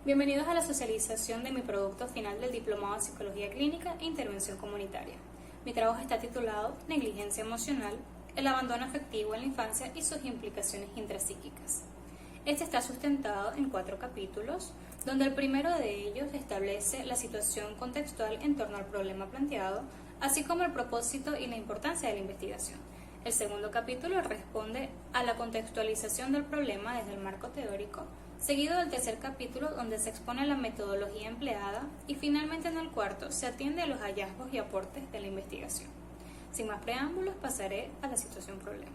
Bienvenidos a la socialización de mi producto final del Diplomado de Psicología Clínica e Intervención Comunitaria. Mi trabajo está titulado Negligencia emocional, el abandono afectivo en la infancia y sus implicaciones intrapsíquicas. Este está sustentado en 4 capítulos, donde el primero de ellos establece la situación contextual en torno al problema planteado, así como el propósito y la importancia de la investigación. El segundo capítulo responde a la contextualización del problema desde el marco teórico, seguido del tercer capítulo donde se expone la metodología empleada y finalmente en el cuarto se atiende a los hallazgos y aportes de la investigación. Sin más preámbulos, pasaré a la situación problema.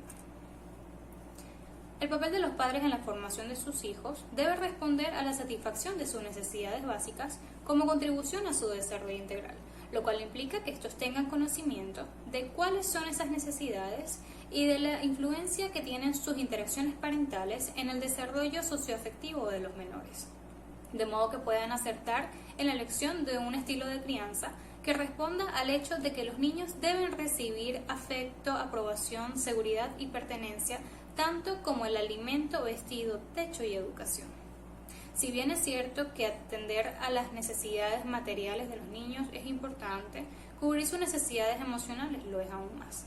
El papel de los padres en la formación de sus hijos debe responder a la satisfacción de sus necesidades básicas como contribución a su desarrollo integral, lo cual implica que estos tengan conocimiento de cuáles son esas necesidades y de la influencia que tienen sus interacciones parentales en el desarrollo socioafectivo de los menores, de modo que puedan acertar en la elección de un estilo de crianza que responda al hecho de que los niños deben recibir afecto, aprobación, seguridad y pertenencia, tanto como el alimento, vestido, techo y educación. Si bien es cierto que atender a las necesidades materiales de los niños es importante, cubrir sus necesidades emocionales lo es aún más.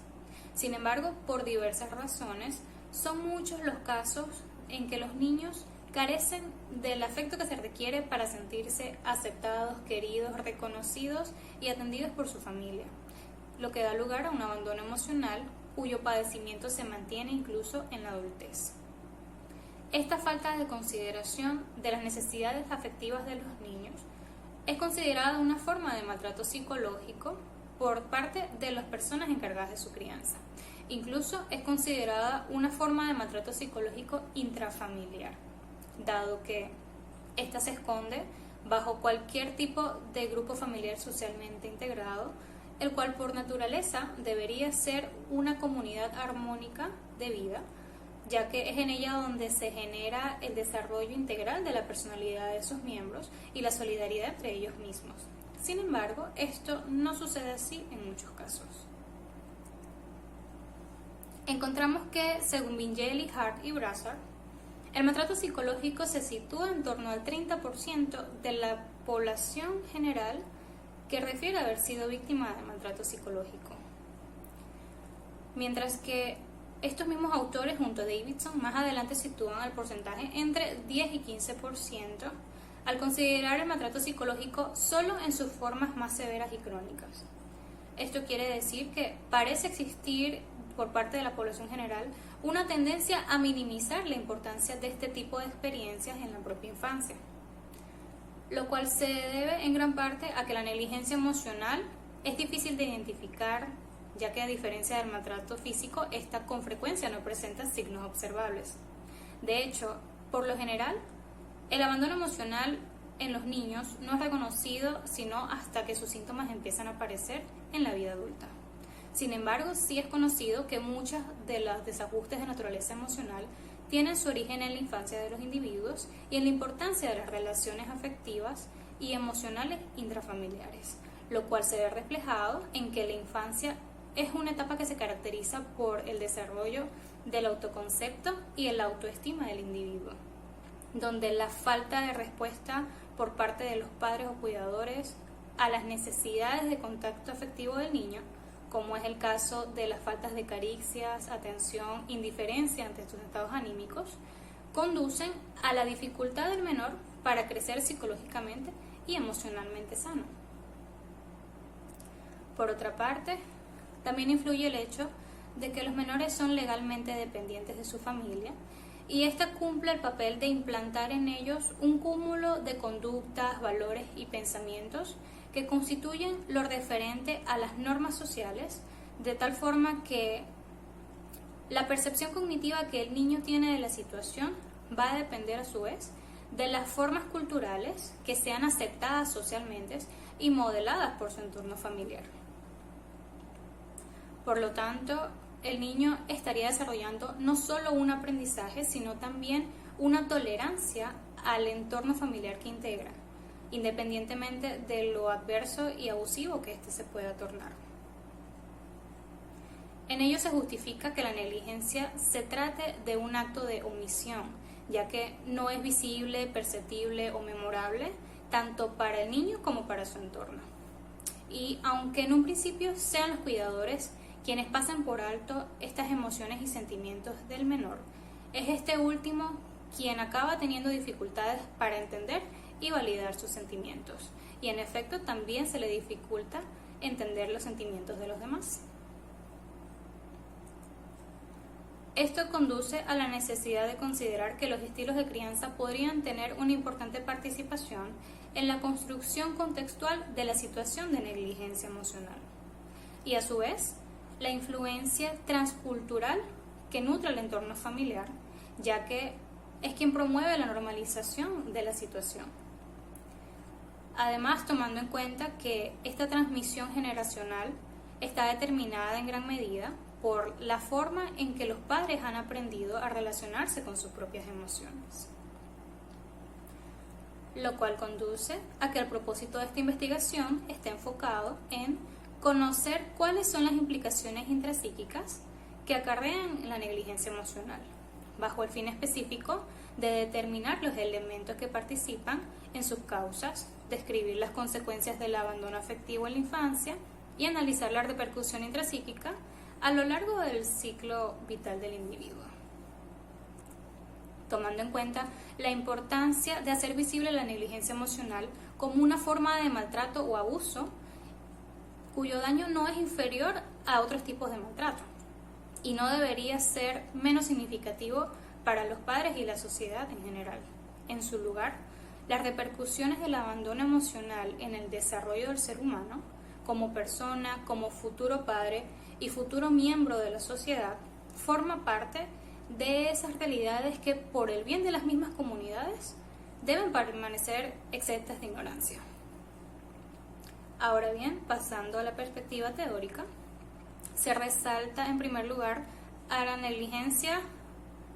Sin embargo, por diversas razones, son muchos los casos en que los niños carecen del afecto que se requiere para sentirse aceptados, queridos, reconocidos y atendidos por su familia, lo que da lugar a un abandono emocional cuyo padecimiento se mantiene incluso en la adultez. Esta falta de consideración de las necesidades afectivas de los niños es considerada una forma de maltrato psicológico por parte de las personas encargadas de su crianza. Incluso es considerada una forma de maltrato psicológico intrafamiliar, dado que ésta se esconde bajo cualquier tipo de grupo familiar socialmente integrado, el cual por naturaleza debería ser una comunidad armónica de vida, ya que es en ella donde se genera el desarrollo integral de la personalidad de sus miembros y la solidaridad entre ellos mismos. Sin embargo, esto no sucede así en muchos casos. Encontramos que, según Vingelli, Hart y Brassard, el maltrato psicológico se sitúa en torno al 30% de la población general que refiere haber sido víctima de maltrato psicológico. Mientras que estos mismos autores, junto a Davidson, más adelante sitúan el porcentaje entre 10 y 15%, al considerar el maltrato psicológico solo en sus formas más severas y crónicas. Esto quiere decir que parece existir por parte de la población general una tendencia a minimizar la importancia de este tipo de experiencias en la propia infancia, lo cual se debe en gran parte a que la negligencia emocional es difícil de identificar, ya que a diferencia del maltrato físico, esta con frecuencia no presenta signos observables. De hecho, por lo general, el abandono emocional en los niños no es reconocido sino hasta que sus síntomas empiezan a aparecer en la vida adulta. Sin embargo, sí es conocido que muchos de los desajustes de naturaleza emocional tienen su origen en la infancia de los individuos y en la importancia de las relaciones afectivas y emocionales intrafamiliares, lo cual se ve reflejado en que la infancia es una etapa que se caracteriza por el desarrollo del autoconcepto y el autoestima del individuo, donde la falta de respuesta por parte de los padres o cuidadores a las necesidades de contacto afectivo del niño, como es el caso de las faltas de caricias, atención, indiferencia ante sus estados anímicos, conducen a la dificultad del menor para crecer psicológicamente y emocionalmente sano. Por otra parte, también influye el hecho de que los menores son legalmente dependientes de su familia y ésta cumple el papel de implantar en ellos un cúmulo de conductas, valores y pensamientos que constituyen lo referente a las normas sociales, de tal forma que la percepción cognitiva que el niño tiene de la situación va a depender a su vez de las formas culturales que sean aceptadas socialmente y modeladas por su entorno familiar. Por lo tanto, el niño estaría desarrollando no solo un aprendizaje, sino también una tolerancia al entorno familiar que integra, independientemente de lo adverso y abusivo que éste se pueda tornar. En ello se justifica que la negligencia se trate de un acto de omisión, ya que no es visible, perceptible o memorable tanto para el niño como para su entorno. Y aunque en un principio sean los cuidadores quienes pasan por alto estas emociones y sentimientos del menor, es este último quien acaba teniendo dificultades para entender y validar sus sentimientos. Y en efecto también se le dificulta entender los sentimientos de los demás. Esto conduce a la necesidad de considerar que los estilos de crianza podrían tener una importante participación en la construcción contextual de la situación de negligencia emocional y a su vez la influencia transcultural que nutre el entorno familiar, ya que es quien promueve la normalización de la situación. Además, tomando en cuenta que esta transmisión generacional está determinada en gran medida por la forma en que los padres han aprendido a relacionarse con sus propias emociones, lo cual conduce a que el propósito de esta investigación esté enfocado en conocer cuáles son las implicaciones intrapsíquicas que acarrean la negligencia emocional, bajo el fin específico de determinar los elementos que participan en sus causas, describir las consecuencias del abandono afectivo en la infancia y analizar la repercusión intrapsíquica a lo largo del ciclo vital del individuo, tomando en cuenta la importancia de hacer visible la negligencia emocional como una forma de maltrato o abuso cuyo daño no es inferior a otros tipos de maltrato y no debería ser menos significativo para los padres y la sociedad en general. En su lugar, las repercusiones del abandono emocional en el desarrollo del ser humano, como persona, como futuro padre y futuro miembro de la sociedad, forma parte de esas realidades que, por el bien de las mismas comunidades, deben permanecer exentas de ignorancia. Ahora bien, pasando a la perspectiva teórica, se resalta en primer lugar a la negligencia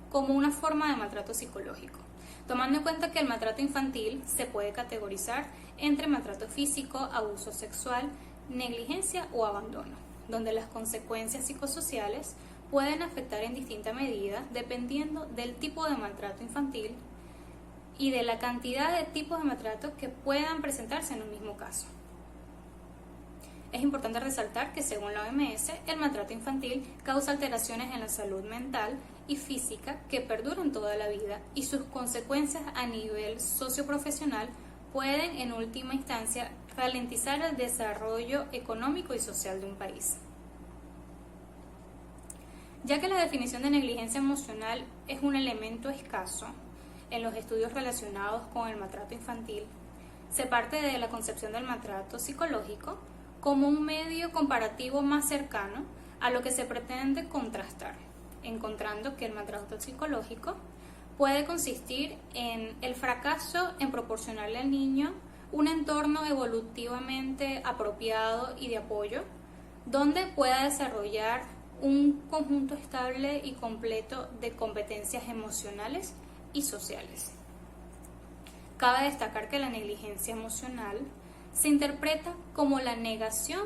como una forma de maltrato psicológico, tomando en cuenta que el maltrato infantil se puede categorizar entre maltrato físico, abuso sexual, negligencia o abandono, donde las consecuencias psicosociales pueden afectar en distinta medida dependiendo del tipo de maltrato infantil y de la cantidad de tipos de maltrato que puedan presentarse en un mismo caso. Es importante resaltar que según la OMS, el maltrato infantil causa alteraciones en la salud mental y física que perduran toda la vida y sus consecuencias a nivel socioprofesional pueden en última instancia ralentizar el desarrollo económico y social de un país. Ya que la definición de negligencia emocional es un elemento escaso en los estudios relacionados con el maltrato infantil, se parte de la concepción del maltrato psicológico como un medio comparativo más cercano a lo que se pretende contrastar, encontrando que el maltrato psicológico puede consistir en el fracaso en proporcionarle al niño un entorno evolutivamente apropiado y de apoyo, donde pueda desarrollar un conjunto estable y completo de competencias emocionales y sociales. Cabe destacar que la negligencia emocional se interpreta como la negación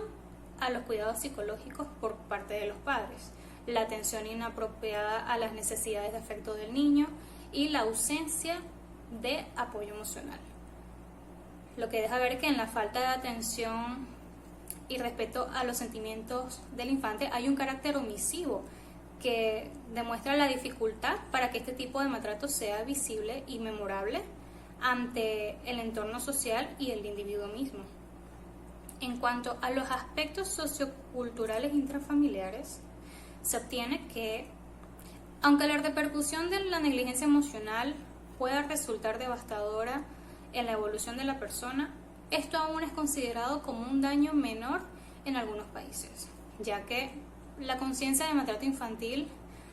a los cuidados psicológicos por parte de los padres, la atención inapropiada a las necesidades de afecto del niño y la ausencia de apoyo emocional. Lo que deja ver que en la falta de atención y respeto a los sentimientos del infante hay un carácter omisivo que demuestra la dificultad para que este tipo de maltrato sea visible y memorable ante el entorno social y el individuo mismo. En cuanto a los aspectos socioculturales intrafamiliares, se obtiene que, aunque la repercusión de la negligencia emocional pueda resultar devastadora en la evolución de la persona, esto aún es considerado como un daño menor en algunos países, ya que la conciencia de maltrato infantil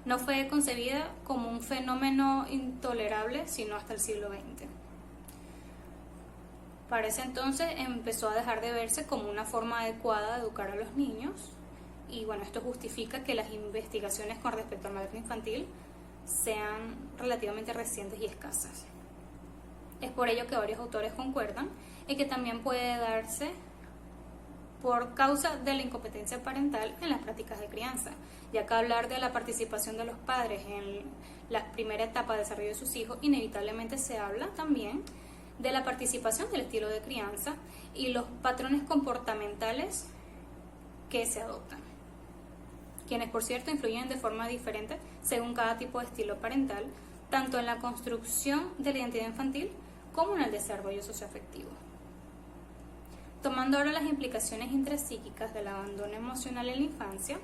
no fue concebida como un fenómeno intolerable sino hasta el siglo XX. Para ese entonces empezó a dejar de verse como una forma adecuada de educar a los niños y bueno, esto justifica que las investigaciones con respecto al maltrato infantil sean relativamente recientes y escasas. Es por ello que varios autores concuerdan en que también puede darse por causa de la incompetencia parental en las prácticas de crianza, ya que hablar de la participación de los padres en la primera etapa de desarrollo de sus hijos, inevitablemente se habla también de la participación del estilo de crianza y los patrones comportamentales que se adoptan, quienes por cierto influyen de forma diferente según cada tipo de estilo parental, tanto en la construcción de la identidad infantil como en el desarrollo socioafectivo. Tomando ahora las implicaciones intrapsíquicas del abandono emocional en la infancia,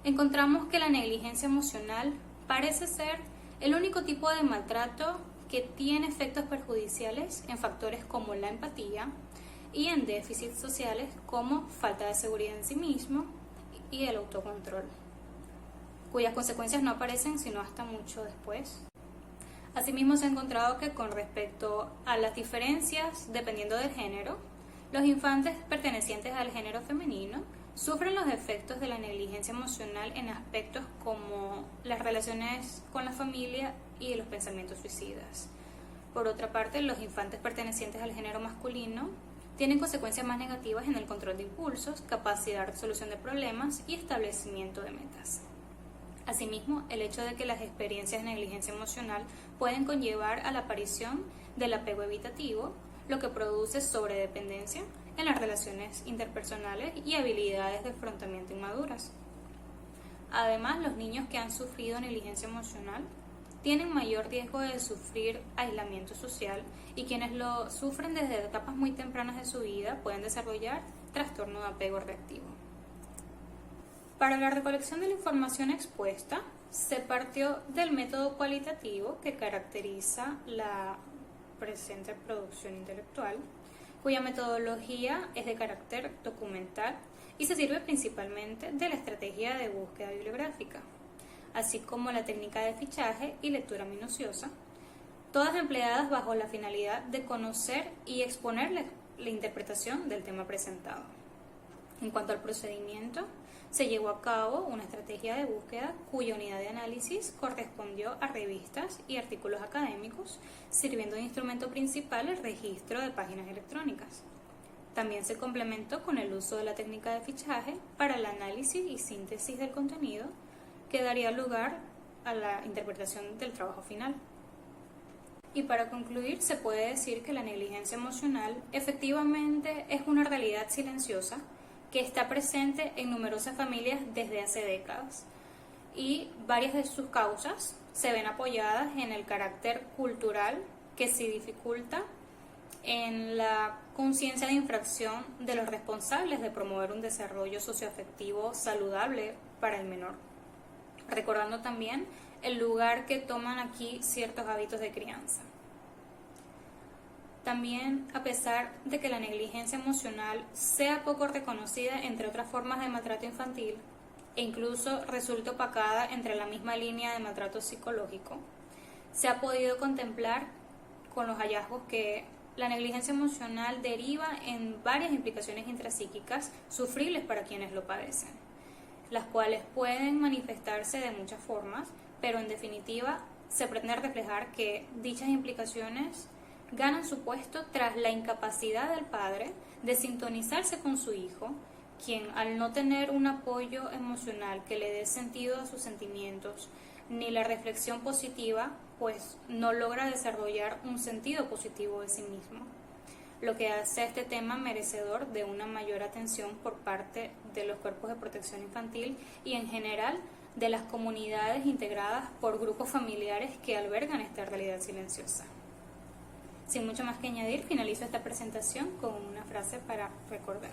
encontramos que la negligencia emocional parece ser el único tipo de maltrato que tiene efectos perjudiciales en factores como la empatía y en déficits sociales como falta de seguridad en sí mismo y el autocontrol, cuyas consecuencias no aparecen sino hasta mucho después. Asimismo, se ha encontrado que con respecto a las diferencias dependiendo del género, los infantes pertenecientes al género femenino sufren los efectos de la negligencia emocional en aspectos como las relaciones con la familia y los pensamientos suicidas. Por otra parte, los infantes pertenecientes al género masculino tienen consecuencias más negativas en el control de impulsos, capacidad de resolución de problemas y establecimiento de metas. Asimismo, el hecho de que las experiencias de negligencia emocional pueden conllevar a la aparición del apego evitativo, lo que produce sobredependencia en las relaciones interpersonales y habilidades de afrontamiento inmaduras. Además, los niños que han sufrido negligencia emocional tienen mayor riesgo de sufrir aislamiento social y quienes lo sufren desde etapas muy tempranas de su vida pueden desarrollar trastorno de apego reactivo. Para la recolección de la información expuesta, se partió del método cualitativo que caracteriza la presente producción intelectual, cuya metodología es de carácter documental y se sirve principalmente de la estrategia de búsqueda bibliográfica, así como la técnica de fichaje y lectura minuciosa, todas empleadas bajo la finalidad de conocer y exponer la interpretación del tema presentado. En cuanto al procedimiento, se llevó a cabo una estrategia de búsqueda cuya unidad de análisis correspondió a revistas y artículos académicos, sirviendo de instrumento principal el registro de páginas electrónicas. También se complementó con el uso de la técnica de fichaje para el análisis y síntesis del contenido, que daría lugar a la interpretación del trabajo final. Y para concluir, se puede decir que la negligencia emocional efectivamente es una realidad silenciosa que está presente en numerosas familias desde hace décadas, y varias de sus causas se ven apoyadas en el carácter cultural que se dificulta en la conciencia de infracción de los responsables de promover un desarrollo socioafectivo saludable para el menor, recordando también el lugar que toman aquí ciertos hábitos de crianza. También, a pesar de que la negligencia emocional sea poco reconocida entre otras formas de maltrato infantil e incluso resulta opacada entre la misma línea de maltrato psicológico, se ha podido contemplar con los hallazgos que la negligencia emocional deriva en varias implicaciones intrapsíquicas sufribles para quienes lo padecen, las cuales pueden manifestarse de muchas formas, pero en definitiva se pretende reflejar que dichas implicaciones ganan su puesto tras la incapacidad del padre de sintonizarse con su hijo, quien al no tener un apoyo emocional que le dé sentido a sus sentimientos, ni la reflexión positiva, pues no logra desarrollar un sentido positivo de sí mismo, lo que hace a este tema merecedor de una mayor atención por parte de los cuerpos de protección infantil y en general de las comunidades integradas por grupos familiares que albergan esta realidad silenciosa. Sin mucho más que añadir, finalizo esta presentación con una frase para recordar.